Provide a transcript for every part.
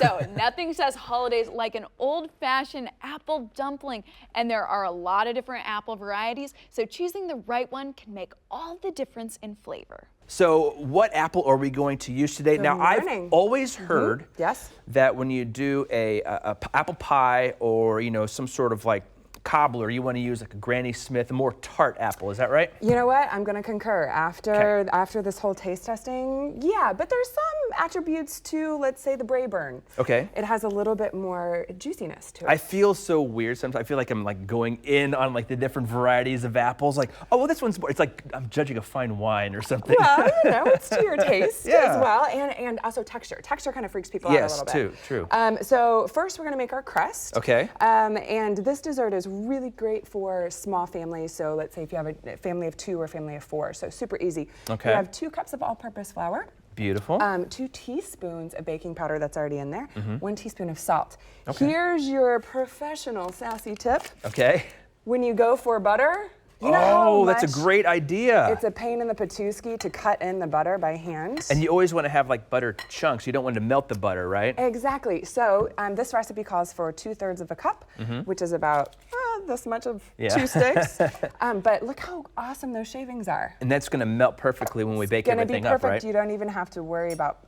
So nothing says holidays like an old-fashioned apple dumpling. And there are a lot of different apple varieties, so choosing the right one can make all the difference in flavor. So what apple are we going to use today? Now, I've always heard that when you do a apple pie or, you know, some sort of like cobbler, you want to use like a Granny Smith, a more tart apple. Is that right? You know what? I'm going to concur. After this whole taste testing, yeah, but there's some attributes to, let's say, the Braeburn. Okay. It has a little bit more juiciness to it. I feel so weird sometimes. I feel like I'm like going in on like the different varieties of apples. Like, oh, well, this one's more, it's like I'm judging a fine wine or something. Well, you know, it's to your taste as well, and also texture. Texture kind of freaks people out a little bit. Yes, true. So first, we're going to make our crust. Okay. And this dessert is really great for small families. So let's say if you have a family of 2 or a family of 4, so super easy. Okay. You have 2 cups of all-purpose flour. Beautiful. 2 teaspoons of baking powder that's already in there. 1 teaspoon of salt. Okay. Here's your professional sassy tip. Okay. When you go for butter, you know how that's a great idea. It's a pain in the patooski to cut in the butter by hand. And you always want to have like butter chunks. You don't want to melt the butter, right? Exactly. So this recipe calls for 2/3 of a cup, which is about this much of 2 sticks. But look how awesome those shavings are. And that's going to melt perfectly when we bake everything up, right? It's going to be perfect. You don't even have to worry about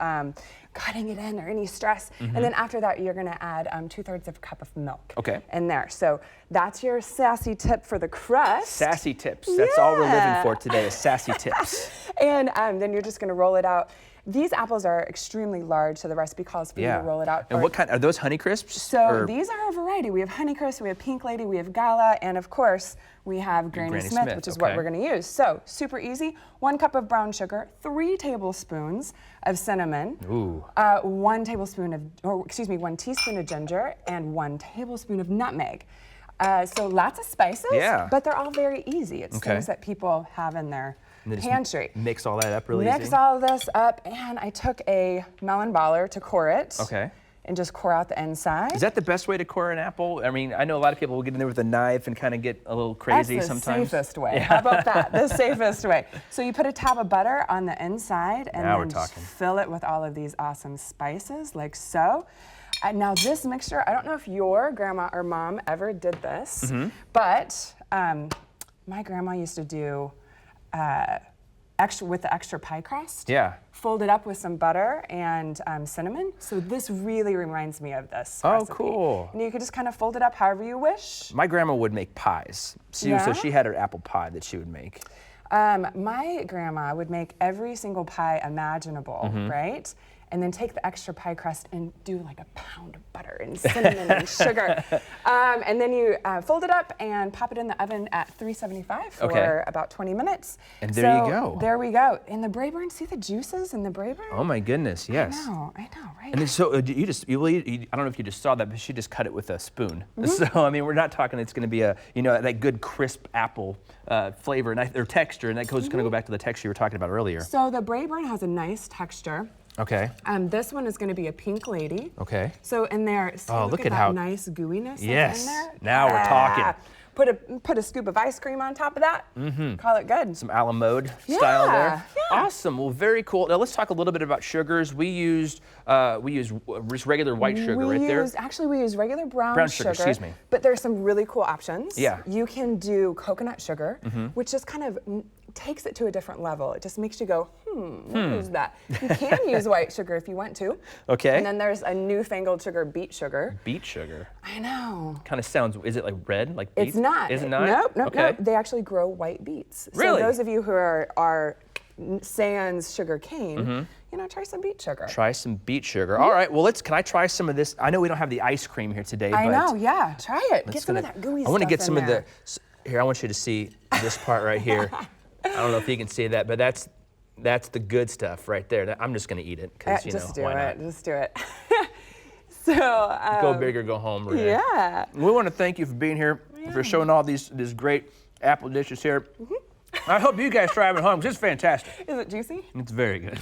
cutting it in or any stress. And then after that, you're going to add 2/3 of a cup of milk in there. So that's your sassy tip for the crust. Sassy tips. That's all we're living for today is sassy tips. And then you're just going to roll it out. These apples are extremely large, so the recipe calls for you to roll it out. And what kind, are those Honeycrisps? So these are a variety. We have Honeycrisp, we have Pink Lady, we have Gala, and of course, we have Granny Smith, which is what we're gonna use. So, super easy. 1 cup of brown sugar, 3 tablespoons of cinnamon, 1 tablespoon of, 1 teaspoon of ginger, and 1 tablespoon of nutmeg. So lots of spices, but they're all very easy. It's things that people have in their pantry. Mix all that up really easy? Mix all this up, and I took a melon baller to core it. Okay. And just core out the inside. Is that the best way to core an apple? I mean, I know a lot of people will get in there with a knife and kind of get a little crazy sometimes. That's the safest way. How about that? The safest way. So you put a tab of butter on the inside and then just fill it with all of these awesome spices, like so. Now this mixture, I don't know if your grandma or mom ever did this, but my grandma used to do with the extra pie crust. Fold it up with some butter and cinnamon. So this really reminds me of this recipe. Cool. And you could just kind of fold it up however you wish. My grandma would make pies. So she had her apple pie that she would make. My grandma would make every single pie imaginable, right? And then take the extra pie crust and do like a pound of butter and cinnamon and sugar. And then you fold it up and pop it in the oven at 375 for about 20 minutes. And there you go. There we go. In the Braeburn, see the juices in the Braeburn? Oh my goodness, yes. I know, right? And then so I don't know if you just saw that, but she just cut it with a spoon. So I mean, we're not talking it's going to be a, you know, that good crisp apple flavor or texture, and that goes going to go back to the texture you were talking about earlier. So the Braeburn has a nice texture. Okay. This one is going to be a Pink Lady. Okay. So in there, look at how nice gooiness in there. Now we're talking. Put a scoop of ice cream on top of that. Call it good. Some a la mode style there. Awesome. Well, very cool. Now let's talk a little bit about sugars. We used just regular white sugar right there. Actually, we use regular brown sugar. Excuse me. But there's some really cool options. Yeah. You can do coconut sugar, which just kind of takes it to a different level. It just makes you go, what is that? You can use white sugar if you want to. Okay. And then there's a newfangled sugar, beet sugar. Beet sugar? I know. Kind of sounds, is it like red, like beets? It's not. Is it not? Nope. They actually grow white beets. Really? So those of you who are sans sugar cane, you know, try some beet sugar. Try some beet sugar. All right, well, can I try some of this? I know we don't have the ice cream here today, I know, yeah, try it. Get some of that gooey stuff. I want to get some of the, here, I want you to see this part right here. I don't know if you can see that, but that's the good stuff right there. I'm just going to eat it because, you know, why not? Just do it. So go big or go home, Renee. Yeah. We want to thank you for being here, for showing all these great apple dishes here. I hope you guys try them at home because it's fantastic. Is it juicy? It's very good.